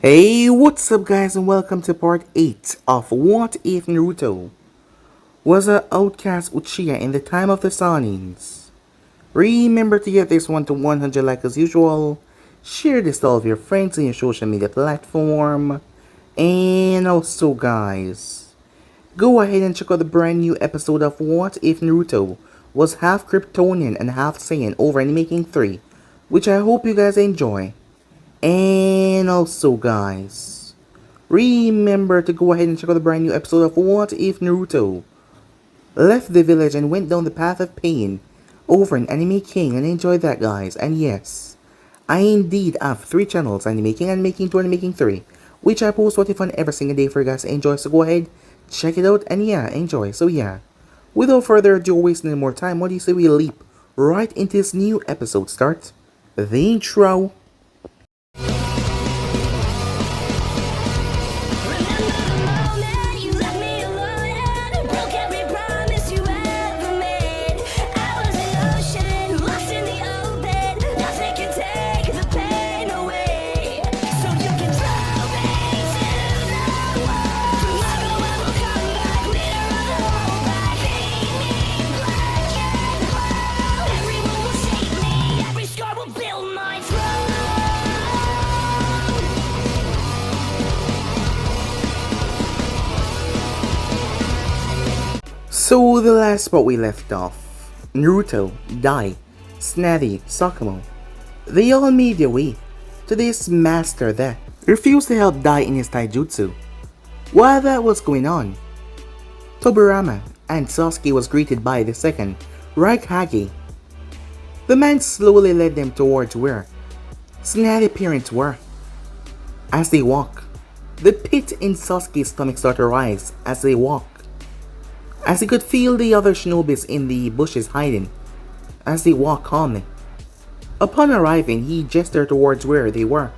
Hey, what's up guys and welcome to part 8 of What If Naruto was a outcast Uchiha in the time of the Sannins. Remember to get this one to 100 like as usual, share this to all of your friends on your social media platform, and also guys, go ahead and check out the brand new episode of What If Naruto was half Kryptonian and half Saiyan over in Making 3, which I hope you guys enjoy. And also guys, remember to go ahead and check out the brand new episode of What If Naruto left the village and went down the path of pain over in Anime King, and enjoy that guys. And yes, I indeed have 3 channels, Anime King, Anime King 2, Anime King 3, which I post what if fun every single day for you guys to enjoy, so go ahead, check it out, and yeah, enjoy. So yeah, without further ado, wasting any more time, what do you say we leap right into this new episode? Start the intro. So the last spot we left off, Naruto, Dai, Tsunade, Sakamoto, they all made their way to this master that refused to help Dai in his taijutsu. While that was going on, Tobirama and Sasuke was greeted by the second Raikage. The man slowly led them towards where Tsunade's parents were. As they walk, the pit in Sasuke's stomach started to rise as they walked, as he could feel the other shinobis in the bushes hiding as they walked calmly. Upon arriving, he gestured towards where they were.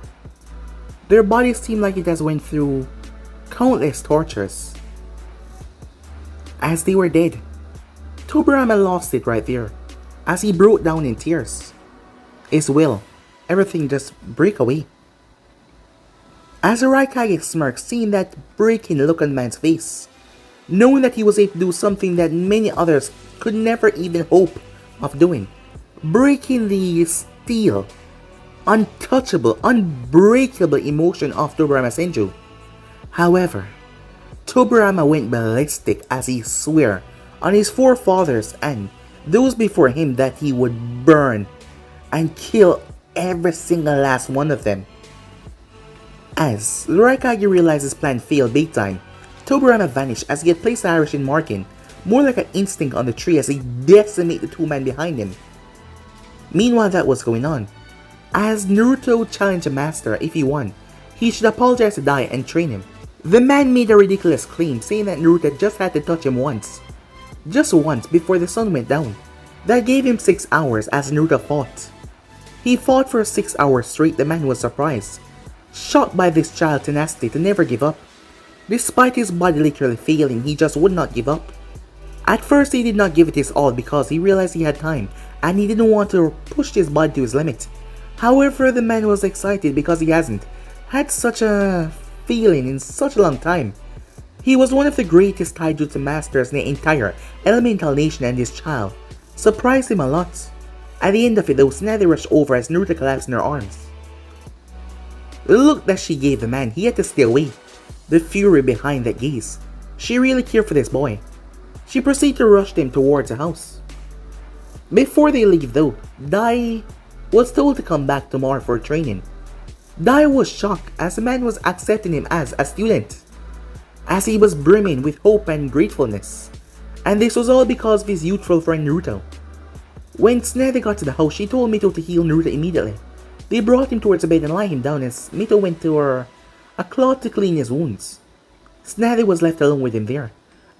Their bodies seemed like it has went through countless tortures, as they were dead. Tobirama lost it right there as he broke down in tears. His will, everything just break away. As the Raikage smirked, seeing that breaking look on the man's face, knowing that he was able to do something that many others could never even hope of doing, breaking the steel, untouchable, unbreakable emotion of Tobirama Senju. However, Tobirama went ballistic as he swore on his forefathers and those before him that he would burn and kill every single last one of them. As the Raikage realized his plan failed big time, Tobirama vanished as he had placed the Irish in marking, more like an instinct on the tree as he decimated the 2 men behind him. Meanwhile that was going on, as Naruto challenged the master if he won, he should apologize to Dai and train him. The man made a ridiculous claim saying that Naruto just had to touch him once. Just once before the sun went down. That gave him 6 hours as Naruto fought. He fought for 6 hours straight. The man was surprised, shocked by this child's tenacity to never give up. Despite his body literally failing, he just would not give up. At first he did not give it his all because he realized he had time and he didn't want to push his body to his limit. However, the man was excited because he hasn't had such a feeling in such a long time. He was one of the greatest taijutsu masters in the entire elemental nation, and this child surprised him a lot. At the end of it though, Tsunade rushed over as Naruto collapsed in her arms. The look that she gave the man, he had to stay away. The fury behind that gaze. She really cared for this boy. She proceeded to rush them towards the house. Before they leave though, Dai was told to come back tomorrow for training. Dai was shocked as the man was accepting him as a student, as he was brimming with hope and gratefulness. And this was all because of his youthful friend Naruto. When Tsunade got to the house, she told Mito to heal Naruto immediately. They brought him towards the bed and lie him down as Mito went to her a cloth to clean his wounds. Tsunade was left alone with him there,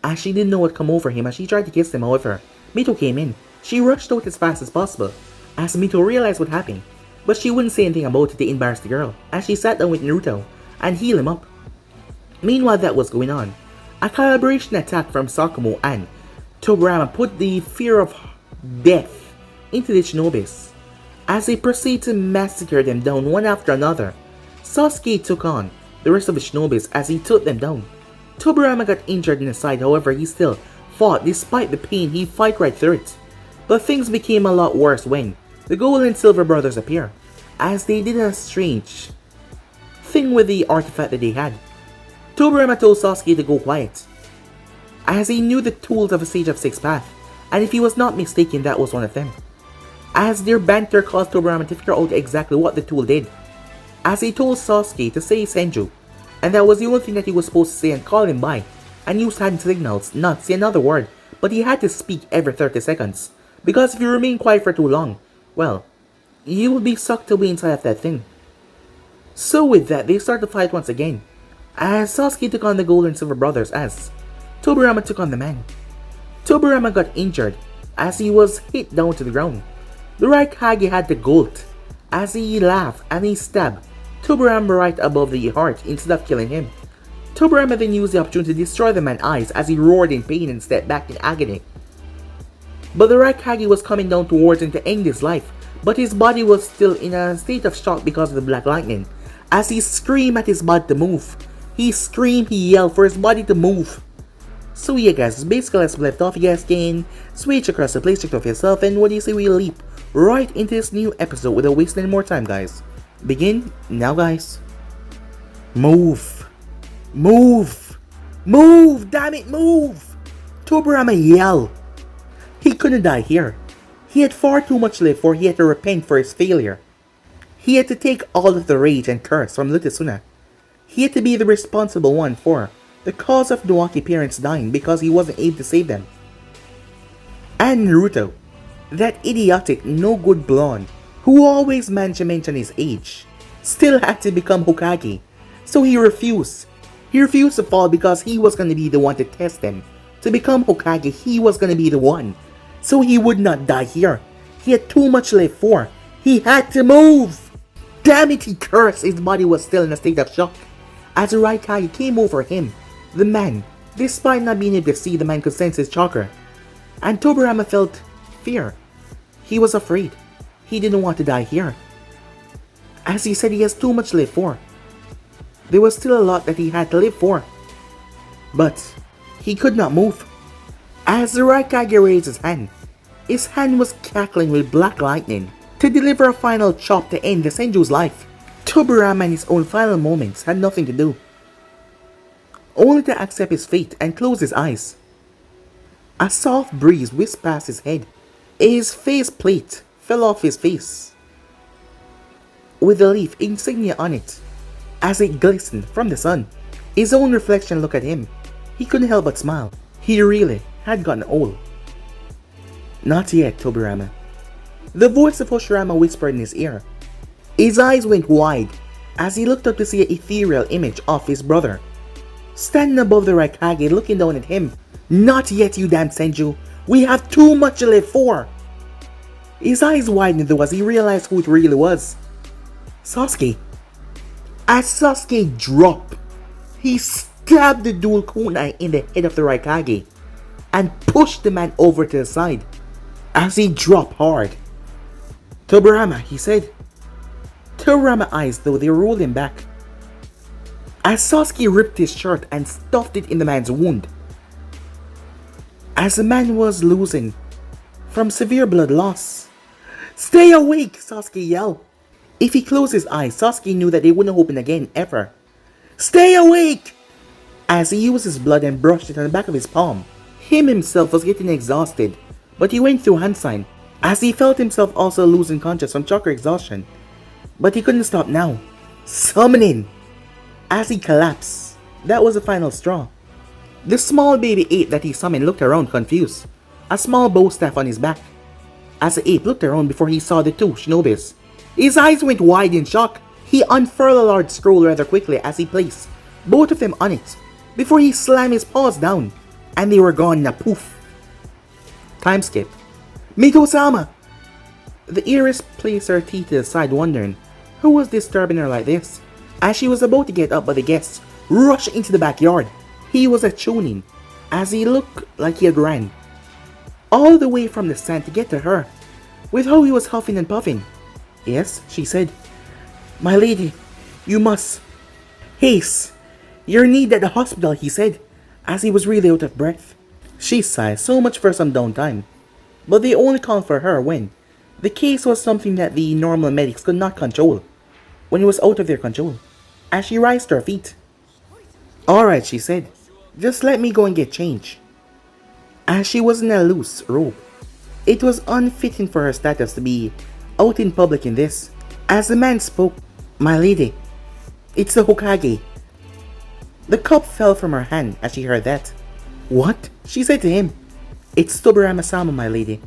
as she didn't know what come over him as she tried to kiss him. However, Mito came in. She rushed out as fast as possible, as Mito realized what happened, but she wouldn't say anything about it to embarrass the girl, as she sat down with Naruto and healed him up. Meanwhile that was going on, a calibration attack from Sakamoto and Tobirama put the fear of death into the shinobis, as they proceed to massacre them down one after another. Sasuke took on the rest of the shinobis as he took them down. Tobirama got injured in the side, however he still fought despite the pain. He fight right through it. But things became a lot worse when the Gold and Silver brothers appear, as they did a strange thing with the artifact that they had. Tobirama told Sasuke to go quiet, as he knew the tools of a Sage of Six Path, and if he was not mistaken, that was one of them. As their banter caused Tobirama to figure out exactly what the tool did, as he told Sasuke to say Senju, and that was the only thing that he was supposed to say and call him by, and use hand signals, not say another word, but he had to speak every 30 seconds, because if you remain quiet for too long, well, you will be sucked away inside of that thing. So with that, they start to fight once again, as Sasuke took on the Gold and Silver brothers as Tobirama took on the man. Tobirama got injured as he was hit down to the ground. The Raikage had the Gold as he laughed and he stabbed Tobirama right above the heart instead of killing him. Tobirama then used the opportunity to destroy the man's eyes as he roared in pain and stepped back in agony. But the Raikage was coming down towards him to end his life, but his body was still in a state of shock because of the black lightning. As he screamed at his body to move, he screamed, he yelled for his body to move. So yeah guys, basically as we left off, you guys can switch across the place, check it off yourself, and what do you say we leap right into this new episode without wasting any more time, guys. Begin now, guys. Move. Move. Move, damn it, move. Tobirama yelled. He couldn't die here. He had far too much to live for. He had to repent for his failure. He had to take all of the rage and curse from little Tsunade. He had to be the responsible one for the cause of Naoki parents dying because he wasn't able to save them. And Naruto, that idiotic, no good blonde who always managed to mention his age, still had to become Hokage. So he refused. He refused to fall because he was going to be the one to test them. To become Hokage, he was going to be the one. So he would not die here. He had too much to live for. He had to move. Damn it, he cursed. His body was still in a state of shock. As the Raikage came over him, the man, despite not being able to see, the man could sense his chakra. And Tobirama felt fear. He was afraid. He didn't want to die here. As he said, he has too much to live for. There was still a lot that he had to live for. But he could not move. As the Raikage raised his hand was cackling with black lightning to deliver a final chop to end the Senju's life. Tobirama in his own final moments had nothing to do, only to accept his fate and close his eyes. A soft breeze whisked past his head. His face plate fell off his face, with the leaf insignia on it, as it glistened from the sun. His own reflection looked at him. He couldn't help but smile. He really had gotten old. Not yet, Tobirama. The voice of Hoshirama whispered in his ear. His eyes went wide as he looked up to see an ethereal image of his brother, standing above the Raikage looking down at him. Not yet, you damn Senju. We have too much to live for. His eyes widened though as he realized who it really was. Sasuke. As Sasuke dropped, he stabbed the dual kunai in the head of the Raikage and pushed the man over to the side. As he dropped hard, Tobirama, he said. Tobirama's eyes though, they were rolling back as Sasuke ripped his shirt and stuffed it in the man's wound. As the man was losing from severe blood loss. Stay awake, Sasuke yelled. If he closed his eyes, Sasuke knew that they wouldn't open again ever. Stay awake! As he used his blood and brushed it on the back of his palm. Him himself was getting exhausted, but he went through hand sign as he felt himself also losing conscious from chakra exhaustion. But he couldn't stop now. Summoning! As he collapsed, that was the final straw. The small baby ape that he summoned looked around confused, a small bow staff on his back. As the ape looked around before he saw the two shinobis, his eyes went wide in shock. He unfurled a large scroll rather quickly as he placed both of them on it, before he slammed his paws down, and they were gone in a poof. Time skip. Mito-sama! The heiress placed her teeth to the side, wondering who was disturbing her like this. As she was about to get up, but the guests rushed into the backyard. He was a Chunin, as he looked like he had ran all the way from the sand to get to her, with how he was huffing and puffing. Yes, she said. My lady, You must. Haste. You're needed at the hospital, he said, as he was really out of breath. She sighed so much for some downtime, but they only called for her when the case was something that the normal medics could not control, when it was out of their control, as she raised her feet. Alright, she said, just let me go and get change. As she was in a loose robe, it was unfitting for her status to be out in public in this. As the man spoke, my lady, it's the Hokage. The cup fell from her hand as she heard that. What? She said to him, it's Tobirama-sama, my lady,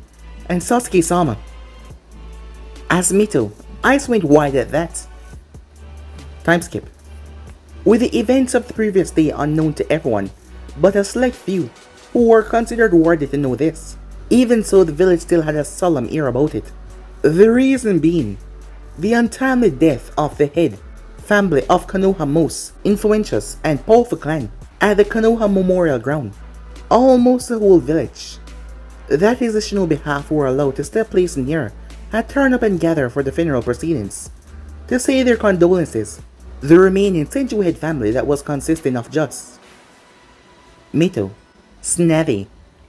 and Sasuke-sama. As Mito, eyes went wide at that. Time skip. With the events of the previous day unknown to everyone, but a select few who were considered worthy to know this. Even so, the village still had a solemn air about it. The reason being, the untimely death of the head family of Konoha most influential and powerful clan at the Konoha Memorial Ground. Almost the whole village, that is the shinobi half who were allowed to step place in here, had turned up and gathered for the funeral proceedings to say their condolences. The remaining Senju head family that was consisting of just Mito, Tsunade,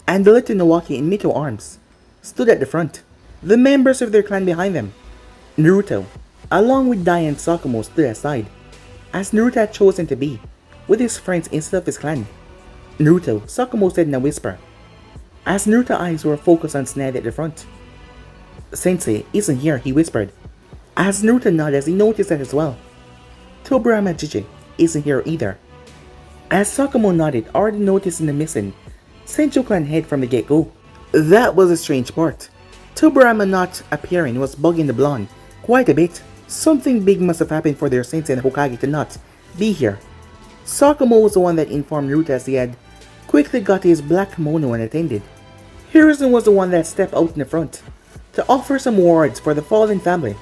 and the little Nawaki in Mito arms stood at the front, the members of their clan behind them. Naruto, along with Dai and Sakumo, stood aside, as Naruto had chosen to be, with his friends instead of his clan. Naruto, Sakumo said in a whisper, as Naruto's eyes were focused on Tsunade at the front. Sensei isn't here, he whispered, as Naruto nodded as he noticed that as well. Tobirama Jiji isn't here either. As Sakumo nodded, already noticing the missing Senju clan head from the get-go. That was a strange part. Tobirama not appearing was bugging the blonde quite a bit. Something big must have happened for their sensei and Hokage to not be here. Sakumo was the one that informed Naruto as he had quickly got his black kimono and attended. Hiruzen was the one that stepped out in the front to offer some words for the fallen family.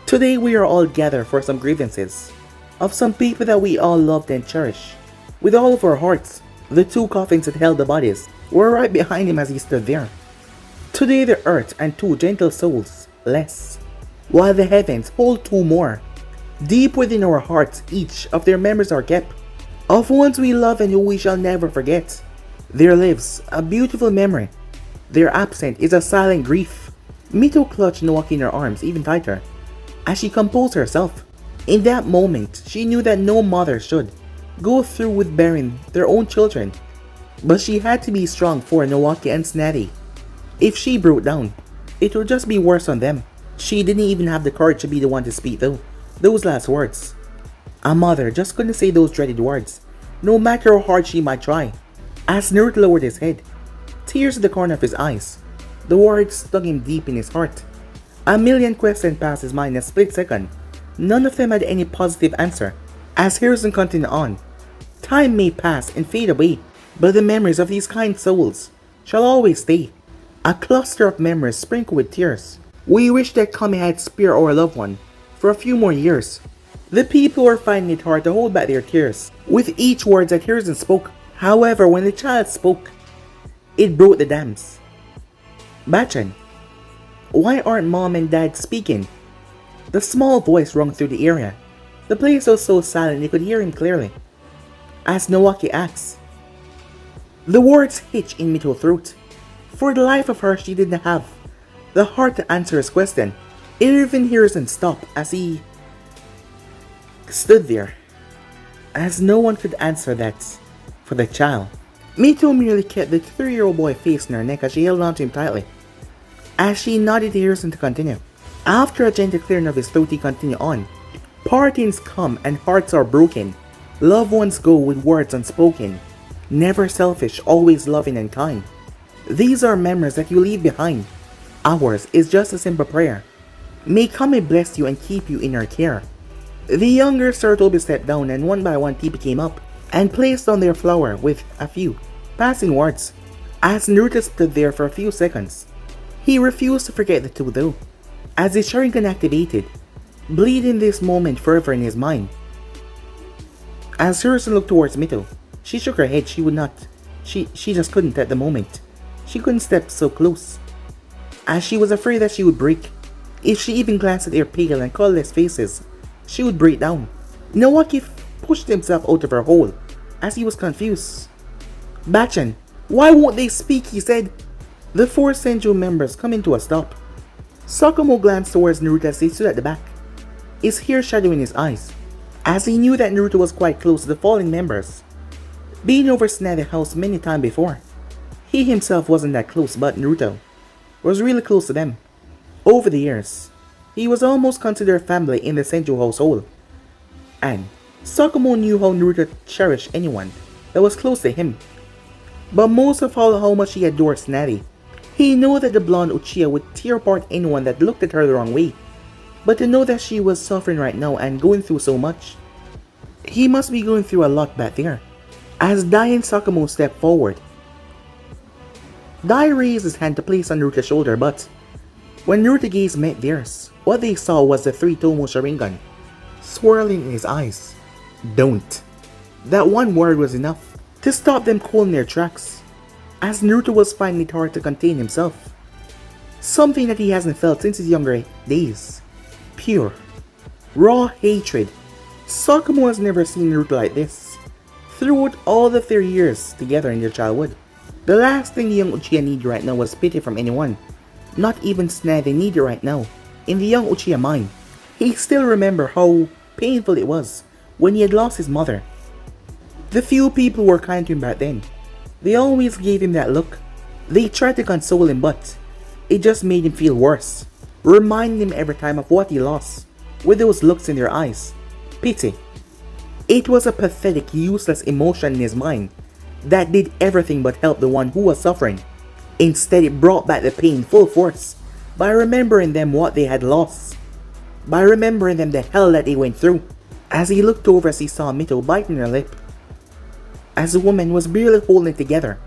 Today we are all gathered for some grievances of some people that we all loved and cherished with all of our hearts. The two coffins that held the bodies were right behind him as he stood there. Today the earth and two gentle souls less, while the heavens hold two more. Deep within our hearts each of their memories are kept, of ones we love and who we shall never forget. There lives a beautiful memory. Their absence is a silent grief. Mito clutched Nawaki in her arms even tighter as she composed herself. In that moment, she knew that no mother should go through with burying their own children, but she had to be strong for Nawaki and Tsunade. If she broke down, it would just be worse on them. She didn't even have the courage to be the one to speak though. Those last words. A mother just couldn't say those dreaded words, no matter how hard she might try. As Naruto lowered his head, tears at the corner of his eyes, the words stung him deep in his heart. A million questions passed his mind in a split second. None of them had any positive answer. As Hiruzen continued on, time may pass and fade away, but the memories of these kind souls shall always stay. A cluster of memories sprinkled with tears. We wish that Kami had spared our loved one for a few more years. The people were finding it hard to hold back their tears with each word that Hiruzen spoke. However, when the child spoke, it broke the dams. Bachan, why aren't mom and dad speaking? The small voice rang through the area. The place was so silent they could hear him clearly. As Nawaki asked, the words hitched in Mito's throat. For the life of her, she didn't have the heart to answer his question. Even Hiruzen stopped as he stood there, as no one could answer that for the child. Mito merely kept the 3-year-old boy facing her neck as she held onto him tightly. As she nodded to Hiruzen to continue. After a gentle clearing of his throat, he continued on. Partings come and hearts are broken. Loved ones go with words unspoken. Never selfish, always loving and kind. These are memories that you leave behind. Ours is just a simple prayer. May Kami bless you and keep you in her care. The younger Sarutobi stepped down and one by one people came up and placed on their flower with a few passing words. As Naruto stood there for a few seconds, he refused to forget the two though, as his Sharingan activated, bleeding this moment forever in his mind. As Hiruzen looked towards Mito, she shook her head. She would not. She just couldn't at the moment. She couldn't step so close, as she was afraid that she would break. If she even glanced at their pale and colorless faces, she would break down. Naoki pushed himself out of her hole as he was confused. Bachan, why won't they speak? He said. The four Senju members come into a stop. Sakumo glanced towards Naruto as he stood at the back, his hair shadowing his eyes, as he knew that Naruto was quite close to the fallen members, being over Tsunade's house many times before. He himself wasn't that close, but Naruto was really close to them. Over the years, he was almost considered family in the Senju household, and Sakumo knew how Naruto cherished anyone that was close to him, but most of all how much he adored Tsunade. He knew that the blonde Uchiha would tear apart anyone that looked at her the wrong way, but to know that she was suffering right now and going through so much, he must be going through a lot back there. As Dai and Sakumo stepped forward, Dai raised his hand to place on Naruto's shoulder, but when Naruto's gaze met theirs, what they saw was the three Tomo Sharingan swirling in his eyes. Don't. That one word was enough to stop them cold in their tracks, as Naruto was finding it hard to contain himself. Something that he hasn't felt since his younger days. Pure, raw hatred. Sakumo has never seen Naruto like this. Throughout all the 3 years together in their childhood, the last thing the young Uchiha needed right now was pity from anyone. Not even Tsunade needed right now. In the young Uchiha mind, he still remembered how painful it was when he had lost his mother. The few people who were kind to him back then, they always gave him that look. They tried to console him, but it just made him feel worse, reminding him every time of what he lost, with those looks in their eyes. Pity. It was a pathetic, useless emotion in his mind that did everything but help the one who was suffering. Instead, it brought back the pain full force by remembering them what they had lost, by remembering them the hell that they went through. As he looked over, as he saw Mito biting her lip, as the woman was barely holding it together.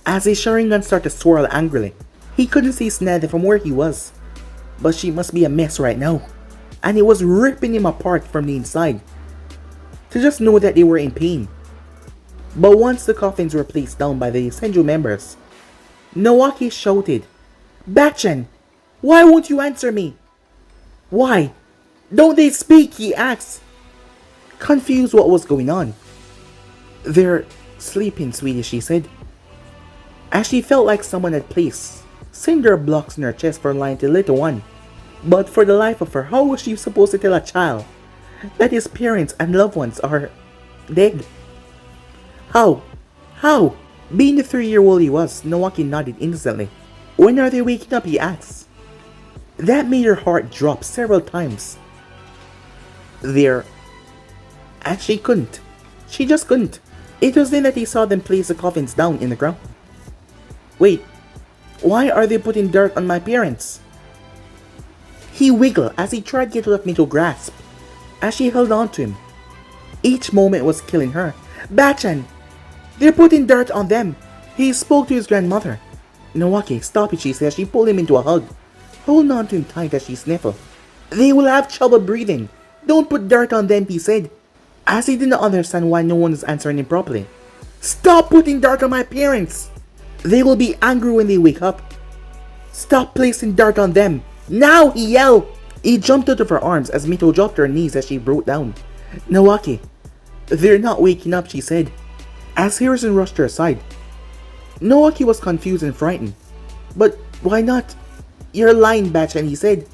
As his Sharingan started to swirl angrily, he couldn't see Tsunade from where he was, but she must be a mess right now, and it was ripping him apart from the inside, to just know that they were in pain. But once the coffins were placed down by the Senju members, Naoki shouted, "Bachan, why won't you answer me?" "Why? Don't they speak?" he asked, confused what was going on. "They're sleeping, sweetie," she said, as she felt like someone had placed cinder blocks in her chest for lying to the little one. But for the life of her, how was she supposed to tell a child that his parents and loved ones are dead? How? How? Being the 3-year-old he was, Naoki nodded instantly. "When are they waking up?" he asked. That made her heart drop several times. "They're..." And she couldn't. She just couldn't. It was then that he saw them place the coffins down in the ground. "Wait, why are they putting dirt on my parents?" He wiggled as he tried to get out of Mito's grasp, as she held on to him. Each moment was killing her. "Bachan, they're putting dirt on them." He spoke to his grandmother. "Naoki, stop it," she said as she pulled him into a hug, holding on to him tight as she sniffled. "They will have trouble breathing. Don't put dirt on them," he said, as he did not understand why no one was answering him properly. "Stop putting dirt on my parents. They will be angry when they wake up. Stop placing dirt on them. Now!" he yelled. He jumped out of her arms as Mito dropped to her knees as she broke down. "Naoki, they're not waking up," she said, as Harrison rushed to her side. Naoki was confused and frightened. "But why not? You're lying, Bachan," he said.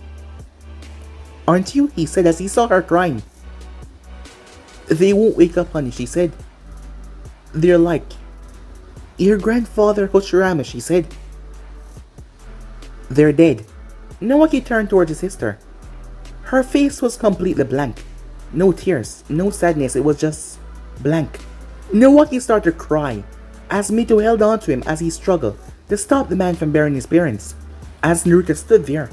"Aren't you?" he said as he saw her crying. "They won't wake up, honey," she said. "They're like your grandfather Hoshirama," she said. "They're dead." Naoki turned towards his sister. Her face was completely blank. No tears, no sadness, it was just blank. Naoki started to cry as Mito held on to him as he struggled to stop the man from burying his parents. As Naruto stood there,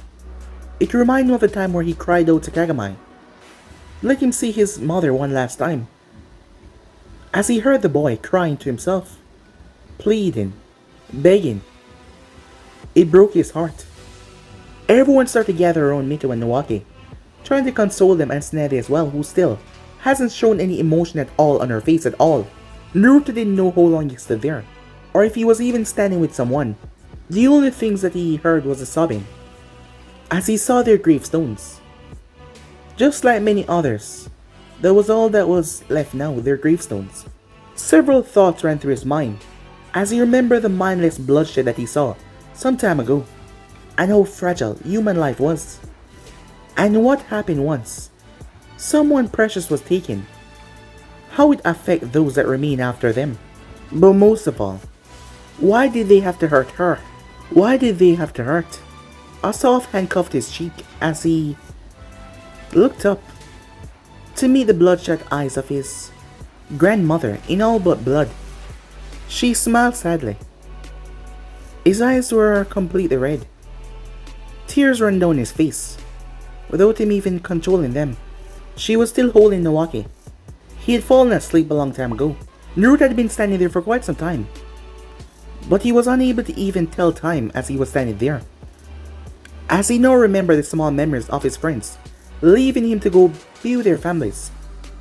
it reminded him of the time where he cried out to Kagami. Let him see his mother one last time. As he heard the boy crying to himself, pleading, begging, it broke his heart. Everyone started to gather around Mito and Naoki, trying to console them, and Tsunade as well, who still hasn't shown any emotion at all on her face at all. Naruto didn't know how long he stood there, or if he was even standing with someone. The only things that he heard was the sobbing, as he saw their gravestones. Just like many others, That was all that was left now, their gravestones. Several thoughts ran through his mind as he remembered the mindless bloodshed that he saw some time ago, and how fragile human life was. And what happened once someone precious was taken, how it affect those that remain after them. But most of all, why did they have to hurt her? Why did they have to hurt? A soft hand cuffed his cheek as he looked up to meet the bloodshot eyes of his grandmother in all but blood. She smiled sadly. His eyes were completely red. Tears ran down his face, without him even controlling them. She was still holding Naruto. He had fallen asleep a long time ago. Naruto had been standing there for quite some time, but he was unable to even tell time as he was standing there. As he now remembered the small memories of his friends, leaving him to go be with their families.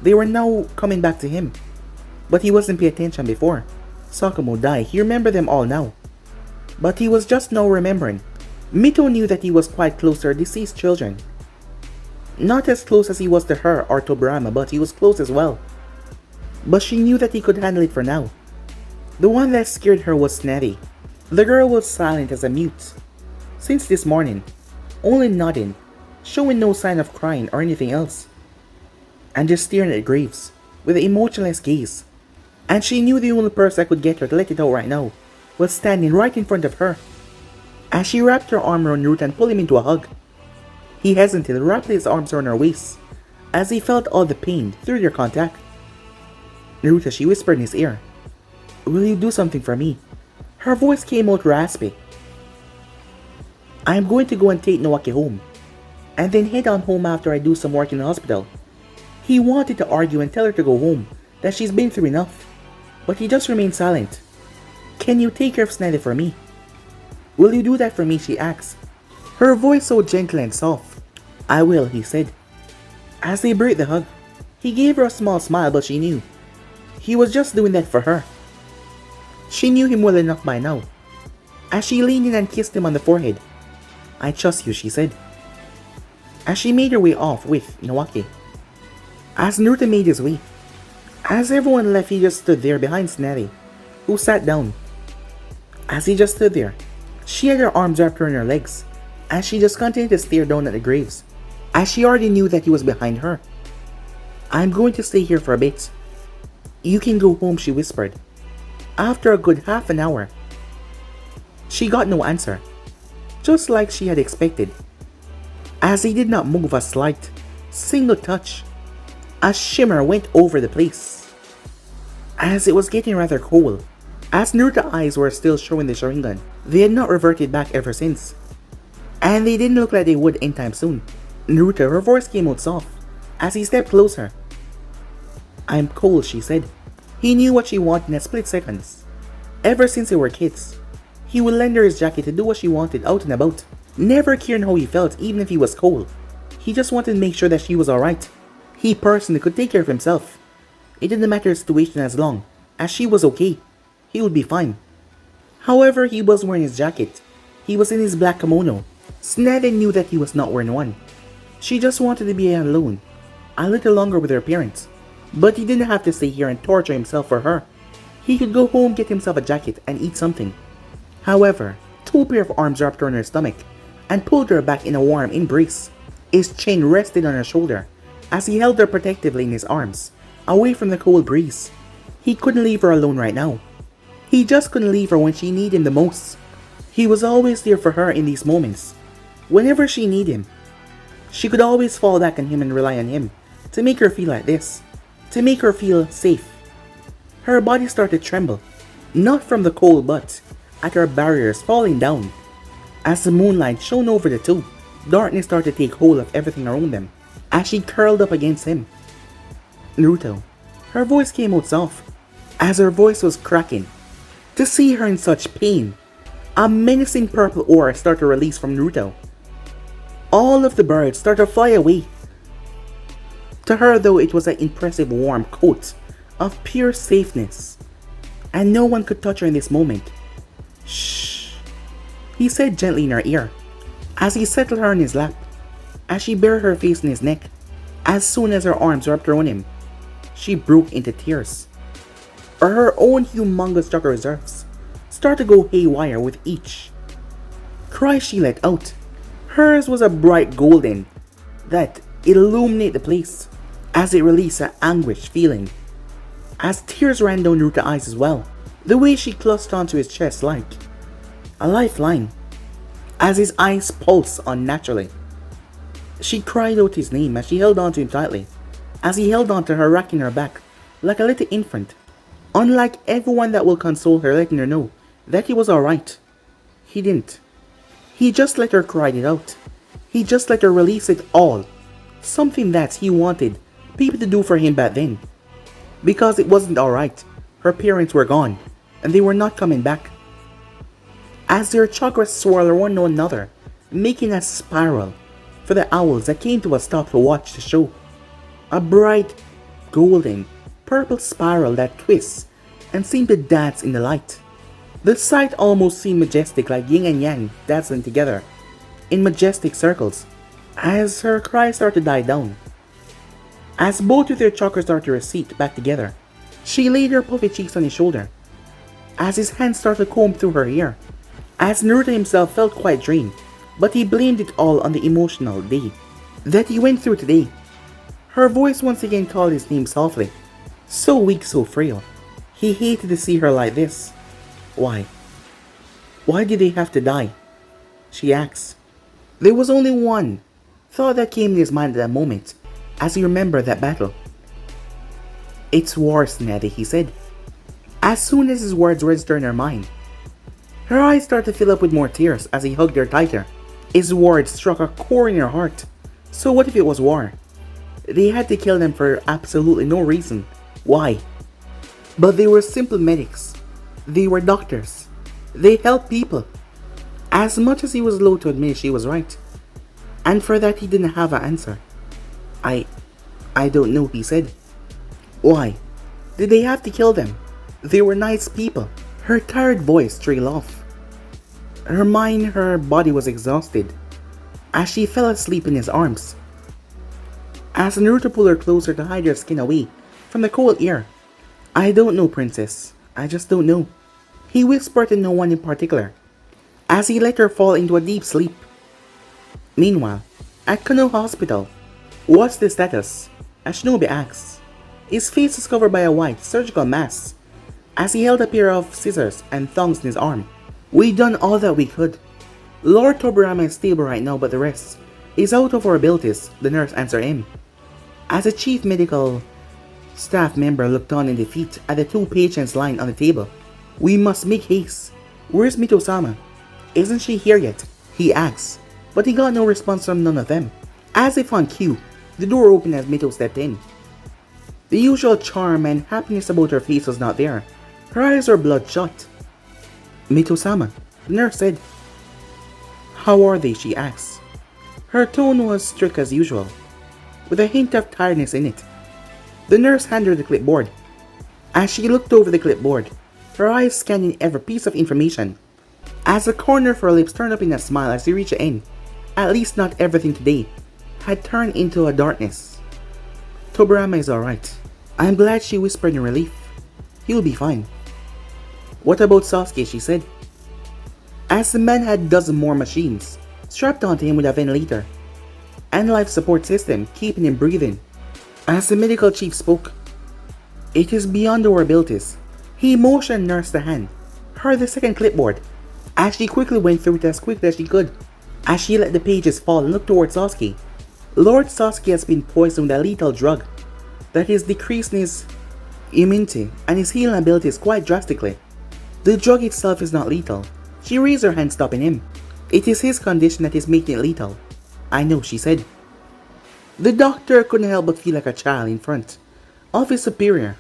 They were now coming back to him, but he wasn't paying attention before. Sakamoto died. He remembered them all now, but he was just now remembering. Mito knew that he was quite close to her deceased children. Not as close as he was to her or Tobirama, but he was close as well. But she knew that he could handle it for now. The one that scared her was Tsunade. The girl was silent as a mute since this morning, only nodding, showing no sign of crying or anything else, and just staring at the graves with an emotionless gaze. And she knew the only person that could get her to let it out right now was standing right in front of her. As she wrapped her arm around Naruto and pulled him into a hug, he hesitated, wrapped his arms around her waist as he felt all the pain through their contact. Naruto, she whispered in his ear, "Will you do something for me?" Her voice came out raspy. "I am going to go and take Naruto home, and then head on home after I do some work in the hospital." He wanted to argue and tell her to go home, that she's been through enough, but he just remained silent. "Can you take care of Tsunade for me?" "Will you do that for me?" she asked, her voice so gentle and soft. "I will," he said. As they break the hug, he gave her a small smile, but she knew he was just doing that for her. She knew him well enough by now. As she leaned in and kissed him on the forehead, "I trust you," she said, as she made her way off with Naruto. As Naruto made his way, as everyone left, he just stood there behind Tsunade, who sat down. As he just stood there, she had her arms wrapped around her legs, as she just continued to stare down at the graves, as she already knew that he was behind her. "I'm going to stay here for a bit. You can go home," she whispered. After a good half an hour, she got no answer, just like she had expected, as he did not move a slight, single touch. A shimmer went over the place, as it was getting rather cold. As Naruto's eyes were still showing the Sharingan, they had not reverted back ever since, and they didn't look like they would anytime soon. "Naruto," her voice came out soft, as he stepped closer. "I'm cold," she said. He knew what she wanted in a split seconds. Ever since they were kids, he would lend her his jacket to do what she wanted out and about, never caring how he felt even if he was cold. He just wanted to make sure that she was alright. He personally could take care of himself. It didn't matter the situation as long as she was okay. He would be fine. However, he was wearing his jacket. He was in his black kimono. Tsunade knew that he was not wearing one. She just wanted to be alone, a little longer with her parents. But he didn't have to stay here and torture himself for her. He could go home, get himself a jacket, and eat something. However, two pair of arms wrapped around her stomach and pulled her back in a warm embrace. His chin rested on her shoulder as he held her protectively in his arms, away from the cold breeze. He couldn't leave her alone right now. He just couldn't leave her when she needed him the most. He was always there for her in these moments. Whenever she needed him, she could always fall back on him and rely on him to make her feel like this, to make her feel safe. Her body started to tremble, not from the cold but at her barriers falling down. As the moonlight shone over the two, darkness started to take hold of everything around them as she curled up against him. "Naruto," her voice came out soft, as her voice was cracking. To see her in such pain, a menacing purple aura started to release from Naruto. All of the birds started to fly away. To her though, it was an impressive warm coat of pure safeness, and no one could touch her in this moment. "Shh," he said gently in her ear, as he settled her in his lap, as she buried her face in his neck. As soon as her arms wrapped around him, she broke into tears. Her own humongous chakra reserves started to go haywire with each cry she let out. Hers was a bright golden that illuminated the place as it released an anguished feeling. As tears ran down Naruto's eyes as well, the way she clutched onto his chest like a lifeline, as his eyes pulsed unnaturally. She cried out his name as she held on to him tightly, as he held on to her, racking her back like a little infant. Unlike everyone that will console her, letting her know that he was alright, he didn't. He just let her cry it out. He just let her release it all. Something that he wanted people to do for him back then. Because it wasn't alright. Her parents were gone, and they were not coming back. As their chakras swirled one on another, making a spiral for the owls that came to a stop to watch the show. A bright, golden, purple spiral that twists and seemed to dance in the light. The sight almost seemed majestic, like yin and yang dancing together in majestic circles. As her cries started to die down, as both of their chakras started to recede back together, she laid her puffy cheeks on his shoulder, as his hands started to comb through her hair. As Naruto himself felt quite drained, but he blamed it all on the emotional day that he went through today. Her voice once again called his name softly, so weak, so frail. He hated to see her like this. Why? Why did they have to die? She asked. There was only one thought that came in his mind at that moment, as he remembered that battle. It's war, Tsunade, he said. As soon as his words registered in her mind, her eyes started to fill up with more tears as he hugged her tighter. His words struck a core in her heart. So what if it was war? They had to kill them for absolutely no reason. Why? But they were simple medics. They were doctors. They helped people. As much as he was loath to admit she was right. And for that he didn't have an answer. I don't know, he said. Why? Did they have to kill them? They were nice people. Her tired voice trailed off. Her mind, her body was exhausted as she fell asleep in his arms. As Naruto pulled her closer to hide her skin away from the cold air. I don't know, princess. I just don't know. He whispered to no one in particular, as he let her fall into a deep sleep. Meanwhile, at Kano Hospital, what's the status? As Shinobi asked. His face was covered by a white surgical mask, as he held a pair of scissors and thongs in his arm. We done all that we could. Lord Tobirama is stable right now, but the rest is out of our abilities, the nurse answered him. As a chief medical staff member looked on in defeat at the two patients lying on the table. We must make haste. Where's Mito-sama? Isn't she here yet? He asked, but he got no response from none of them. As if on cue, the door opened as Mito stepped in. The usual charm and happiness about her face was not there. Her eyes were bloodshot. Mito-sama, the nurse said. How are they? She asked. Her tone was strict as usual, with a hint of tiredness in it. The nurse handed her the clipboard. As she looked over the clipboard, her eyes scanning every piece of information. As the corner of her lips turned up in a smile as she reached the end, at least not everything today had turned into a darkness. Tobirama is alright. I am glad, she whispered in relief. He'll be fine. What about Sasuke? She said. As the man had a dozen more machines strapped onto him with a ventilator and life support system keeping him breathing. As the medical chief spoke, it is beyond our abilities. He motioned Nurse the hand, her the second clipboard, as she quickly went through it as quickly as she could. As she let the pages fall and looked towards Sasuke, Lord Sasuke has been poisoned with a lethal drug that is decreasing his immunity and his healing abilities quite drastically. The drug itself is not lethal. She raised her hand, stopping him. It is his condition that is making it lethal. I know, she said. The doctor couldn't help but feel like a child in front of his superior.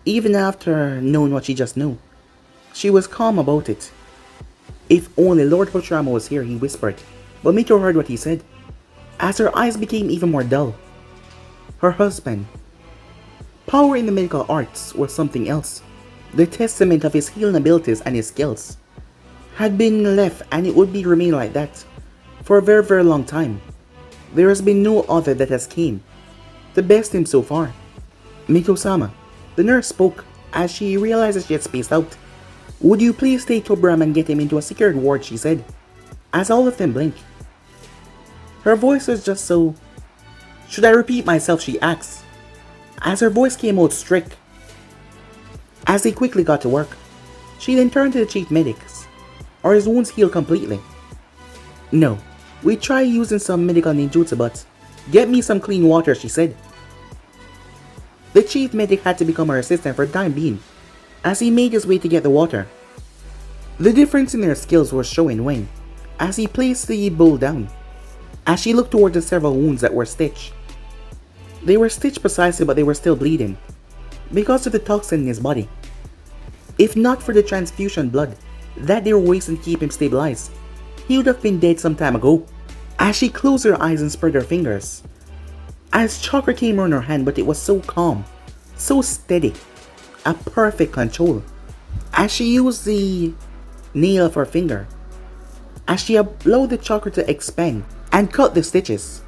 Even after knowing what she just knew, she was calm about it. If only Lord Hoshirama was here, he whispered, but Mito heard what he said, as her eyes became even more dull. Her husband. Power in the medical arts was something else. The testament of his healing abilities and his skills had been left, and it would be remain like that for a very, very long time. There has been no other that has came The best team so far. Mito-sama, the nurse spoke as she realized that she had spaced out. Would you please take Tobram and get him into a secured ward, she said, as all of them blinked. Her voice was just so... Should I repeat myself, she asked, as her voice came out strict. As they quickly got to work, she then turned to the chief medics. Are his wounds healed completely? No, we tried using some medical ninjutsu, but get me some clean water, she said. The chief medic had to become her assistant for the time being, as he made his way to get the water. The difference in their skills was showing when, as he placed the bowl down, as she looked toward the several wounds that were stitched. They were stitched precisely, but they were still bleeding, because of the toxin in his body. If not for the transfusion blood that they were wasting to keep him stabilized, he would have been dead some time ago. As she closed her eyes and spread her fingers, as chakra came on her hand, but it was so calm, so steady, a perfect control. As she used the nail of her finger, as she allowed the chakra to expand and cut the stitches,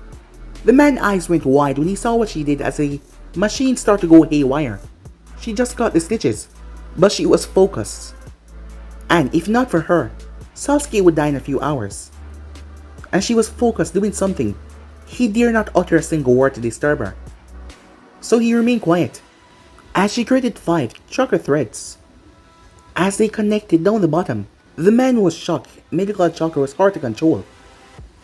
the man's eyes went wide when he saw what she did as a machine started to go haywire. She just cut the stitches, but she was focused. And if not for her, Sasuke would die in a few hours. And she was focused doing something. He dare not utter a single word to disturb her. So he remained quiet, as she created 5 chakra threads. As they connected down the bottom, the man was shocked. Medical chakra was hard to control,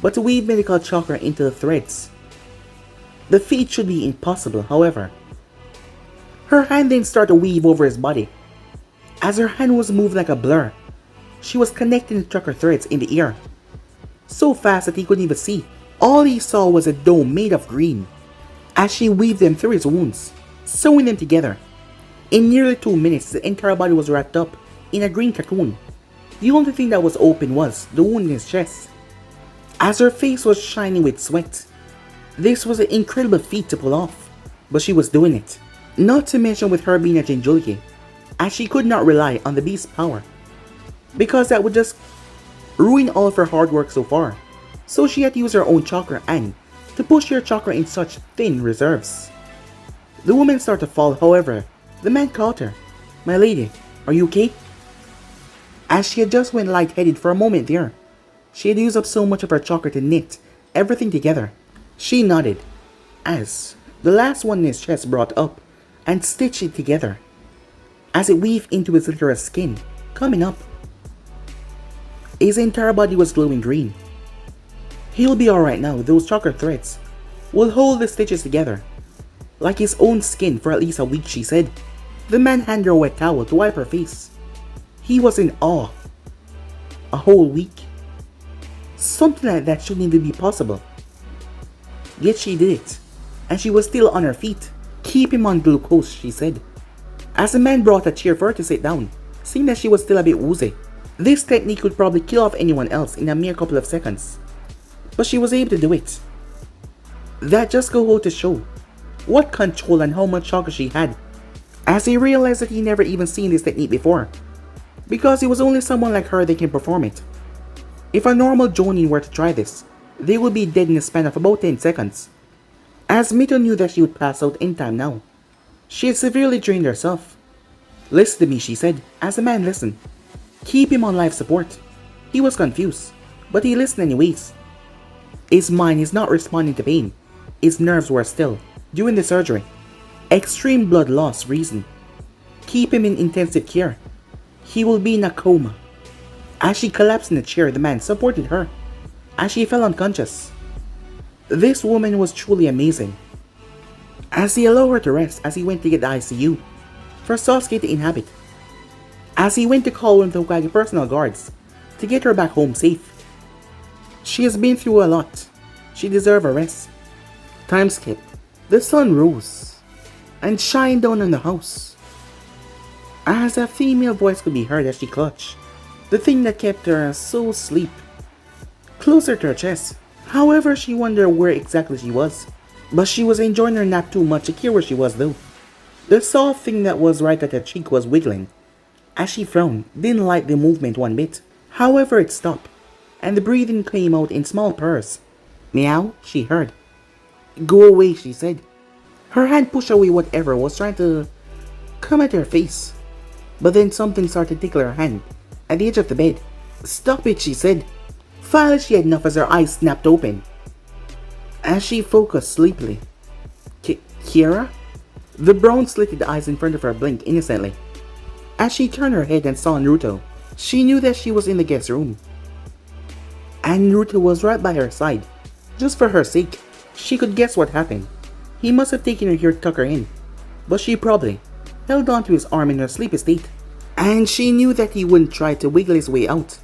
but to weave medical chakra into the threads, the feat should be impossible. However, her hand then started to weave over his body. As her hand was moved like a blur, she was connecting the chakra threads in the air, so fast that he couldn't even see. All he saw was a dome made of green, as she weaved them through his wounds, sewing them together. In nearly 2 minutes, the entire body was wrapped up in a green cocoon. The only thing that was open was the wound in his chest, as her face was shining with sweat. This was an incredible feat to pull off, but she was doing it. Not to mention with her being a Jinchuriki, as she could not rely on the beast's power, because that would just ruin all of her hard work so far. So she had to use her own chakra and to push her chakra in such thin reserves. The woman started to fall, however, the man caught her. My lady, are you okay? As she had just went lightheaded for a moment there. She had used up so much of her chakra to knit everything together. She nodded, as the last one in his chest brought up and stitched it together, as it weaved into his literal skin, coming up. His entire body was glowing green. He'll be alright now. Those chakra threads will hold the stitches together, like his own skin, for at least a week, she said. The man handed her a wet towel to wipe her face. He was in awe. A whole week? Something like that shouldn't even be possible. Yet she did it, and she was still on her feet. Keep him on glucose, she said, as the man brought a chair for her to sit down, seeing that she was still a bit woozy. This technique would probably kill off anyone else in a mere couple of seconds, but she was able to do it. That just goes to show what control and how much chakra she had, as he realized that he never even seen this technique before, because it was only someone like her that can perform it. If a normal jonin were to try this, they would be dead in a span of about 10 seconds. As Mito knew that she would pass out in time now, she had severely drained herself. Listen to me, she said, as the man listened. Keep him on life support. He was confused, but he listened anyways. His mind is not responding to pain. His nerves were still during the surgery. Extreme blood loss reason. Keep him in intensive care. He will be in a coma. As she collapsed in the chair, the man supported her, as she fell unconscious. This woman was truly amazing. As he allowed her to rest, as he went to get the ICU for Sasuke to inhabit, as he went to call one of the Hokage personal guards to get her back home safe. She has been through a lot. She deserves a rest. Time skip. The sun rose and shined down on the house, as a female voice could be heard as she clutched the thing that kept her so asleep closer to her chest. However, she wondered where exactly she was, but she was enjoying her nap too much to care where she was though. The soft thing that was right at her cheek was wiggling. As she frowned, didn't like the movement one bit. However, it stopped, and the breathing came out in small purrs. Meow, she heard. Go away, she said, Her hand pushed away whatever was trying to come at her face. But then something started to tickle her hand at the edge of the bed. "Stop it," she said. Finally she had enough as her eyes snapped open. As she focused sleepily. Kira? The brown-slitted eyes in front of her blinked innocently. As she turned her head and saw Naruto, she knew that she was in the guest room. And Naruto was right by her side. Just for her sake, she could guess what happened. He must have taken her here to tuck her in, but she probably held onto his arm in her sleepy state. And she knew that he wouldn't try to wiggle his way out.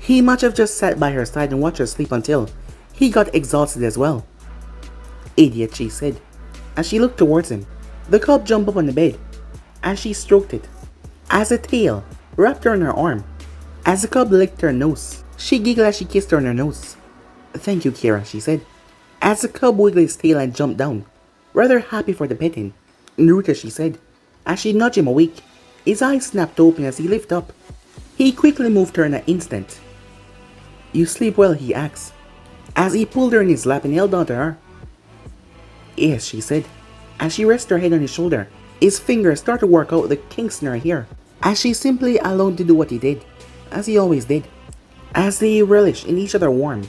He must have just sat by her side and watched her sleep until he got exhausted as well. "Idiot," she said, as she looked towards him. The cub jumped up on the bed, as she stroked it, as a tail wrapped her in her arm. As the cub licked her nose, she giggled as she kissed her on her nose. "Thank you, Kira," she said, as the cub wiggled his tail and jumped down, rather happy for the petting. "Naruto," she said, as she nudged him awake. His eyes snapped open as he lifted up. He quickly moved her in an instant. "You sleep well?" he asked, as he pulled her in his lap and held on to her. "Yes," she said, as she rested her head on his shoulder. His fingers started to work out the kinks in her hair, as she simply allowed him to do what he did, as he always did, as they relished in each other warm.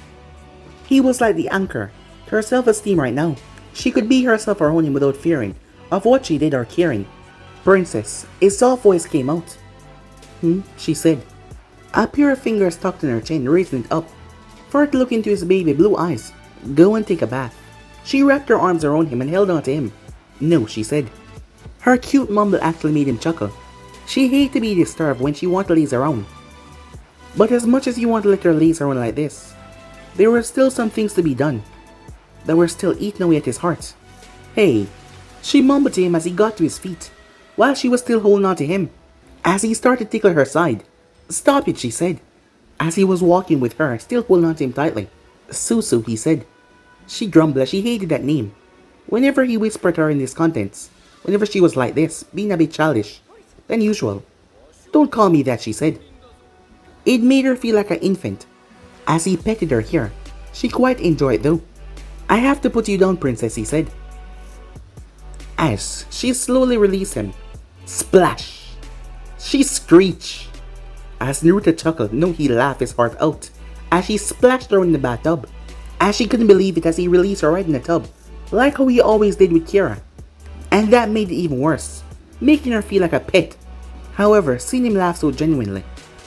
He was like the anchor to her self-esteem right now. She could be herself around him without fearing of what she did or caring. "Princess," his soft voice came out. She said. A pair of fingers tucked in her chin, raising it up for her to look into his baby blue eyes. "Go and take a bath." She wrapped her arms around him and held on to him. "No," she said. Her cute mumble actually made him chuckle. She hated to be disturbed when she wanted to laze around. But as much as he wanted to let her laze around like this, there were still some things to be done that were still eating away at his heart. "Hey," she mumbled to him as he got to his feet, while she was still holding on to him, as he started to tickle her side. "Stop it," she said, as he was walking with her, still holding on to him tightly. "Susu," he said. She grumbled as she hated that name. Whenever he whispered her in his contents, whenever she was like this, being a bit childish than usual. "Don't call me that," she said. It made her feel like an infant. As he petted her here, she quite enjoyed it though. "I have to put you down, princess," he said. As she slowly released him. Splash! She screeched. As Naruto chuckled, no, he laughed his heart out as she splashed her in the bathtub. As she couldn't believe it as he released her right in the tub, like how he always did with Kira. And that made it even worse, making her feel like a pet. However, seeing him laugh so genuinely,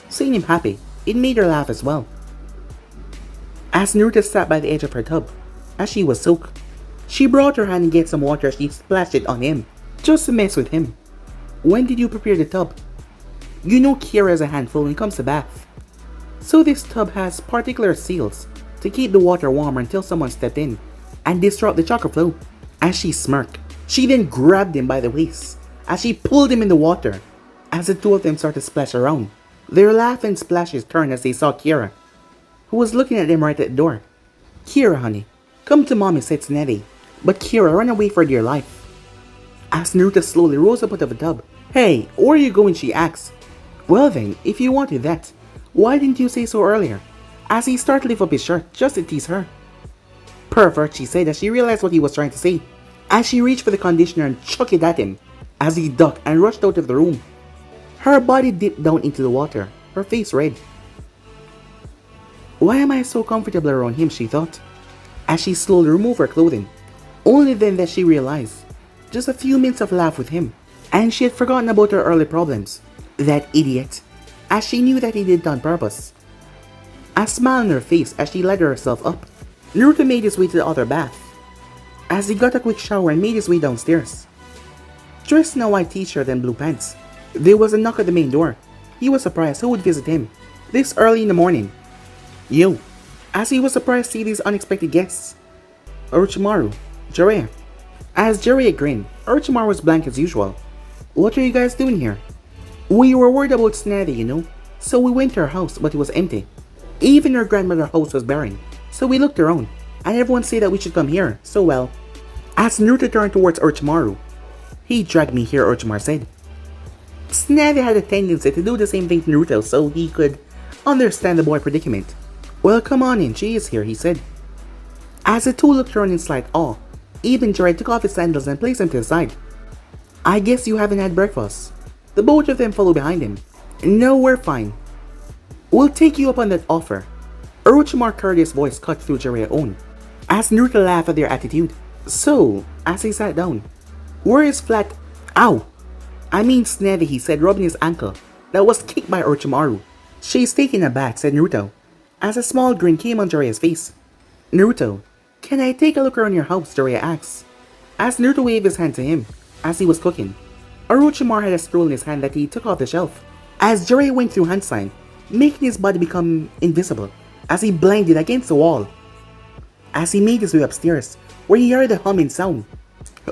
seeing him happy, it made her laugh as well. As Naruto sat by the edge of her tub, as she was soaked, she brought her hand and get some water as she splashed it on him, just to mess with him. "When did you prepare the tub?" You know Kira is a handful when it comes to bath. So this tub has particular seals to keep the water warmer until someone stepped in and disrupt the chakra flow. As she smirked, she then grabbed him by the waist as she pulled him in the water. As the two of them started to splash around, their laugh and splashes turned as they saw Kira, who was looking at them right at the door. "Kira, honey, come to mommy," said Tsunade. But Kira ran away for dear life. As Naruto slowly rose up out of the tub. "Hey, where are you going?" she asked. "Well then, if you wanted that, why didn't you say so earlier?" As he started to lift up his shirt just to tease her. "Pervert," she said as she realized what he was trying to say. As she reached for the conditioner and chucked it at him, as he ducked and rushed out of the room. Her body dipped down into the water, her face red. "Why am I so comfortable around him?" she thought, as she slowly removed her clothing. Only then that she realized, just a few minutes of laugh with him, and she had forgotten about her early problems. That idiot, as she knew that he did it on purpose. A smile on her face as she led herself up. Naruto made his way to the other bath, as he got a quick shower and made his way downstairs. Dressed in a white t-shirt and blue pants, there was a knock at the main door. He was surprised who would visit him this early in the morning. "Yo," as he was surprised to see these unexpected guests. "Orochimaru, Jiraiya." As Jiraiya grinned, Orochimaru was blank as usual. "What are you guys doing here?" "We were worried about Tsunade, you know, so we went to her house, but it was empty. Even her grandmother's house was barren, so we looked around, and everyone said that we should come here, so well." As Naruto turned towards Orochimaru. "He dragged me here," Orochimaru said. Tsunade had a tendency to do the same thing to Naruto so he could understand the boy's predicament. "Well, come on in, she is here," he said. As the two looked around in slight awe, Even Jiraiya took off his sandals and placed them to the side. I guess you haven't had breakfast. The both of them followed behind him. No, we're fine. We'll take you up on that offer. Orochimaru's courteous voice cut through Jiraiya's own, as Naruto laughed at their attitude. So, as he sat down, where is flat? Ow! I mean Tsunade, he said, rubbing his ankle that was kicked by Orochimaru. She's taken aback, said Naruto, as a small grin came on Jiraiya's face. Naruto, can I take a look around your house? Jiraiya asked, as Naruto waved his hand to him as he was cooking. Orochimaru had a scroll in his hand that he took off the shelf, as Jiraiya went through hand sign, making his body become invisible, as he blinded against the wall. As he made his way upstairs, where he heard a humming sound.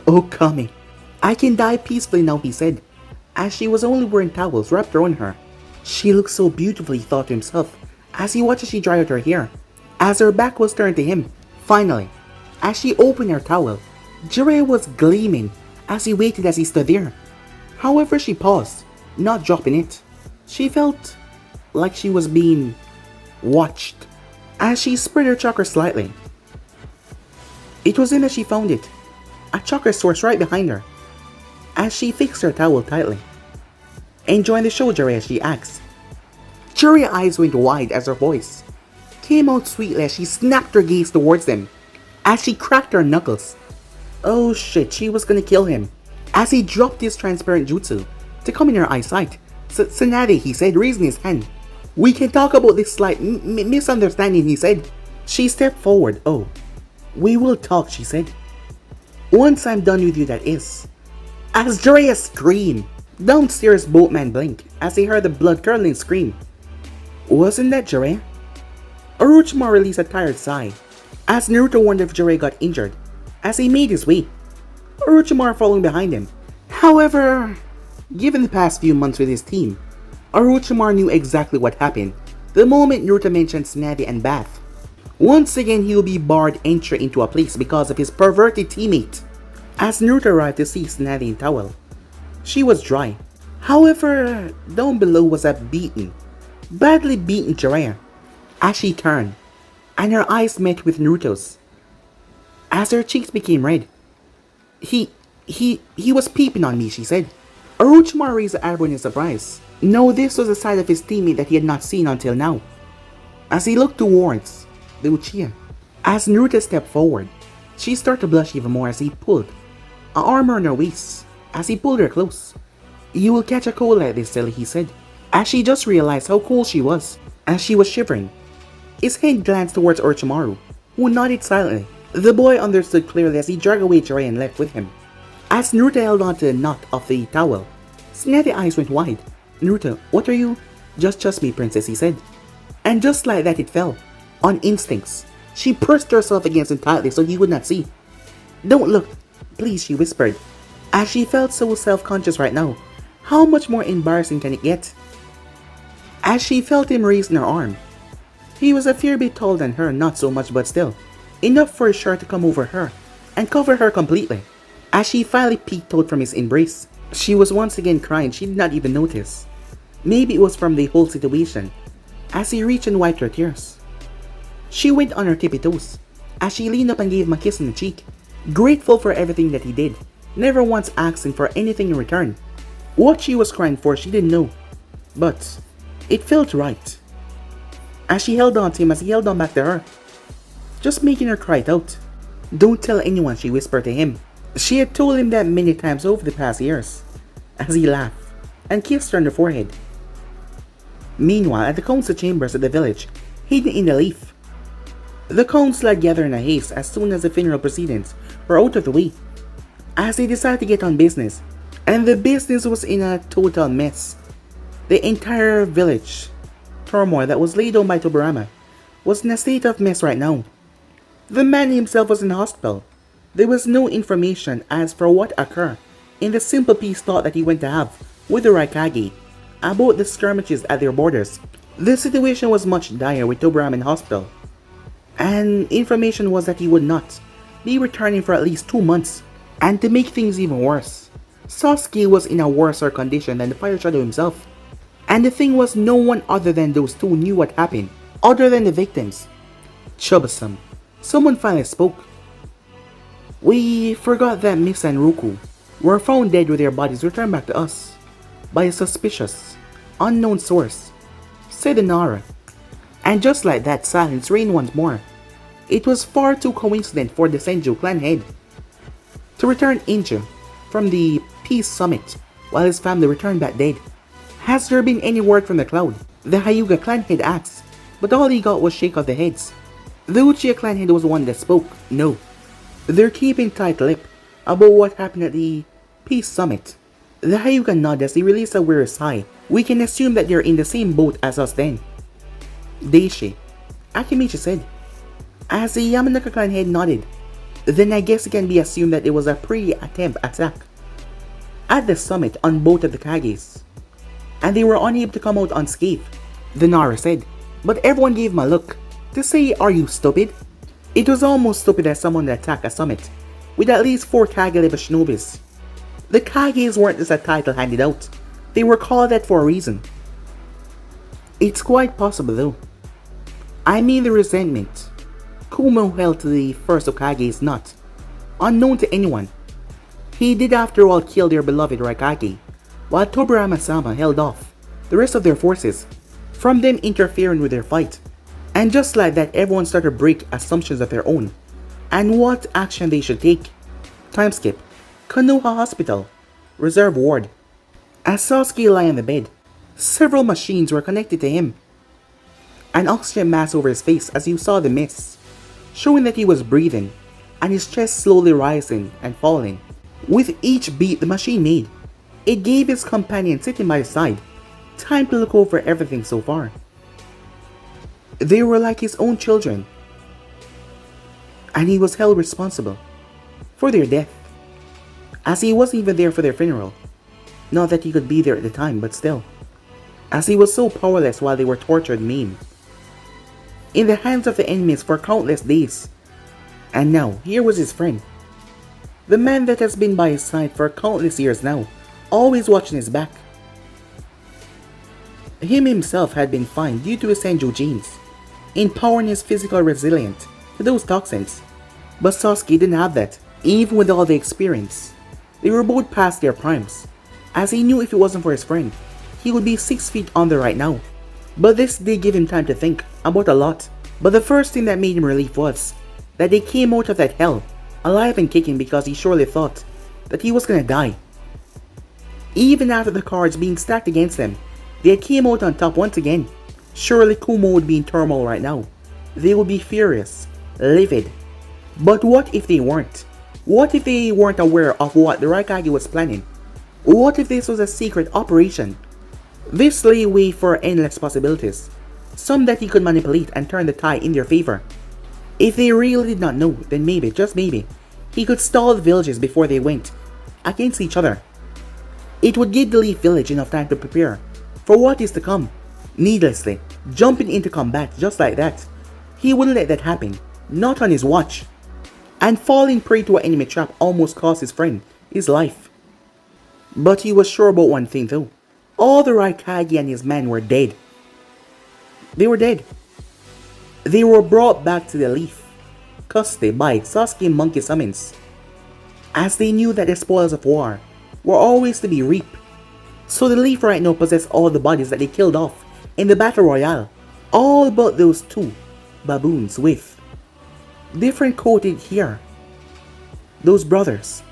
Oh, Kami, I can die peacefully now, he said, as she was only wearing towels wrapped around her. She looked so beautiful, he thought to himself, as he watched as she dried out her hair, as her back was turned to him. Finally, as she opened her towel, Jiraiya was gleaming as he waited as he stood there. However, she paused, not dropping it. She felt like she was being watched, as she spread her chakra slightly. It was then that she found it, a chakra source right behind her, as she fixed her towel tightly. Enjoying the show, Jiraiya, she asked. Jiraiya's eyes went wide as her voice came out sweetly as she snapped her gaze towards them, as she cracked her knuckles. Oh shit, she was gonna kill him, as he dropped his transparent jutsu to come in her eyesight. Tsunade, he said, raising his hand. We can talk about this slight misunderstanding, he said. She stepped forward. Oh, we will talk, she said. Once I'm done with you, that is. As Jiraiya screamed, downstairs both men blinked as they heard the blood-curdling scream. Wasn't that Jiraiya? Orochimaru released a tired sigh, as Naruto wondered if Jiraiya got injured, as he made his way, Orochimaru following behind him. However, given the past few months with his team, Orochimaru knew exactly what happened the moment Naruto mentioned Tsunade and Bath. Once again, he will be barred entry into a place because of his perverted teammate. As Naruto arrived to see Tsunade in towel, she was dry. However, down below was a badly beaten Jiraiya. As she turned, and her eyes met with Naruto's, as her cheeks became red. He was peeping on me, she said. Orochimaru raised an eyebrow in surprise. No, this was a side of his teammate that he had not seen until now. As he looked towards the Uchiha, as Naruto stepped forward, she started to blush even more as he pulled an arm around her waist, as he pulled her close. You will catch a cold like this, silly, he said, as she just realized how cold she was, as she was shivering. His head glanced towards Orochimaru, who nodded silently. The boy understood clearly as he dragged away Jiraiya and left with him. As Naruto held on to the knot of the towel, Tsunade's eyes went wide. Naruto, what are you? Just trust me, princess, he said. And just like that it fell. On instincts, she pressed herself against him tightly so he would not see. Don't look, please, she whispered. As she felt so self-conscious right now, how much more embarrassing can it get? As she felt him raising her arm. He was a fair bit taller than her, not so much but still. Enough for his shirt to come over her and cover her completely. As she finally peeked out from his embrace, she was once again crying. She did not even notice. Maybe it was from the whole situation. As he reached and wiped her tears, she went on her tippy toes as she leaned up and gave him a kiss on the cheek, grateful for everything that he did, never once asking for anything in return. What she was crying for she didn't know, but it felt right. As she held on to him as he held on back to her, just making her cry it out. Don't tell anyone, she whispered to him. She had told him that many times over the past years, as he laughed and kissed her on the forehead. Meanwhile, at the council chambers at the village, hidden in the leaf, the council had gathered in a haste as soon as the funeral proceedings were out of the way, as they decided to get on business, and the business was in a total mess. The entire village turmoil that was laid down by Tobirama was in a state of mess right now. The man himself was in hospital. There was no information as for what occurred in the simple peace thought that he went to have with the Raikage about the skirmishes at their borders. The situation was much dire with Tobirama in hospital, and information was that he would not be returning for at least 2 months. And to make things even worse, Sasuke was in a worse condition than the Fire Shadow himself. And the thing was, no one other than those two knew what happened, other than the victims. Troublesome. Someone finally spoke. We forgot that Miss and Roku were found dead with their bodies returned back to us by a suspicious, unknown source, said Nara. And just like that, silence reigned once more. It was far too coincident for the Senju clan head to return injured from the peace summit while his family returned back dead. Has there been any word from the cloud? The Hyuga clan head asked, but all he got was shake of the heads. The Uchiha clan head was the one that spoke, no. They're keeping tight lip about what happened at the peace summit. The Hyuga nod as they release a weary sigh. We can assume that they're in the same boat as us then. Deishi, Akimichi said, as the Yamanaka clan head nodded. Then I guess it can be assumed that it was a pre-attempt attack at the summit on both of the Kages, and they were unable to come out unscathed, the Nara said. But everyone gave him a look to say, are you stupid? It was almost stupid as someone to attack a summit with at least 4 Kage level shinobis. The Kages weren't just a title handed out, they were called that for a reason. It's quite possible though. I mean, the resentment Kumo held to the first Hokage is not unknown to anyone. He did after all kill their beloved Raikage, while Tobirama-sama held off the rest of their forces from them interfering with their fight. And just like that, everyone started to break assumptions of their own and what action they should take. Time skip. Konoha Hospital, Reserve Ward. As Sasuke lay on the bed, several machines were connected to him. An oxygen mask over his face as you saw the mist, showing that he was breathing, and his chest slowly rising and falling. With each beat the machine made, it gave his companion sitting by his side time to look over everything so far. They were like his own children, and he was held responsible for their death, as he wasn't even there for their funeral. Not that he could be there at the time, but still, as he was so powerless while they were tortured and maimed in the hands of the enemies for countless days. And now, here was his friend, the man that has been by his side for countless years now, always watching his back. Him himself had been fine due to his Senju genes, empowering his physical resilience to those toxins. But Sasuke didn't have that, even with all the experience. They were both past their primes, as he knew if it wasn't for his friend, he would be 6 feet under right now. But this did give him time to think about a lot. But the first thing that made him relief was that they came out of that hell alive and kicking, because he surely thought that he was gonna die. Even after the cards being stacked against them, they came out on top once again. Surely Kumo would be in turmoil right now. They would be furious, livid. But what if they weren't? What if they weren't aware of what the Raikage was planning? What if this was a secret operation? This lay way for endless possibilities, some that he could manipulate and turn the tide in their favor. If they really did not know, then maybe, just maybe, he could stall the villages before they went against each other. It would give the Leaf Village enough time to prepare for what is to come. Needlessly, jumping into combat just like that, he wouldn't let that happen, not on his watch. And falling prey to an enemy trap almost cost his friend his life. But he was sure about one thing though. All the Raikage and his men were dead. They were dead. They were brought back to the Leaf custody by Sasuke monkey summons, as they knew that the spoils of war were always to be reaped. So the Leaf right now possessed all the bodies that they killed off in the battle royale, all but those 2 baboons with different coated hair. Those brothers.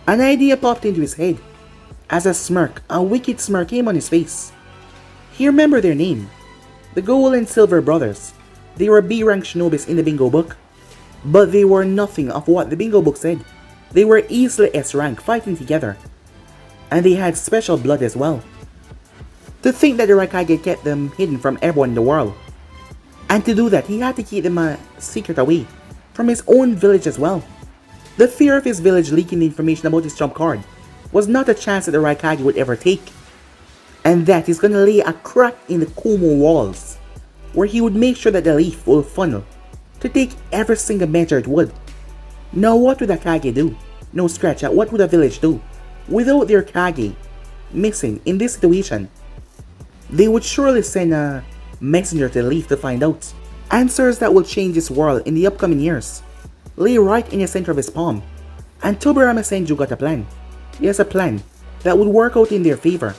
An idea popped into his head as a wicked smirk came on his face. He remembered their name, the Gold and Silver Brothers. They were B-rank shinobis in the bingo book, but they were nothing of what the bingo book said. They were easily S-rank fighting together, and they had special blood as well. To think that the Raikage kept them hidden from everyone in the world, and to do that he had to keep them a secret away from his own village as well. The fear of his village leaking the information about his trump card was not a chance that the Raikage would ever take, and that he's gonna lay a crack in the Kumo walls, where he would make sure that the Leaf will funnel to take every single measure it would. Now what would a Kage do? No, scratch that. What would a village do without their Kage missing in this situation? They would surely send a messenger to the Leaf to find out. Answers that will change this world in the upcoming years lay right in the center of his palm. And Tobirama Senju got a plan. Yes, a plan that would work out in their favor.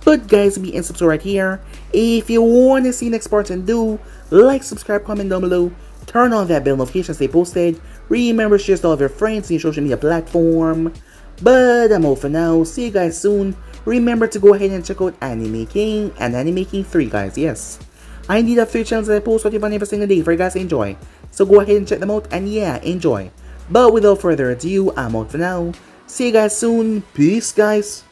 But guys, be and subscribe right here. If you want to see next part and do, like, subscribe, comment down below. Turn on that bell notification stay posted. Remember to share to all of your friends in your social media platform. But I'm out for now. See you guys soon. Remember to go ahead and check out Anime King and Anime King 3 guys, yes. I need have 3 channels that I post what you want every single day for you guys to enjoy. So go ahead and check them out and yeah, enjoy. But without further ado, I'm out for now. See you guys soon. Peace guys.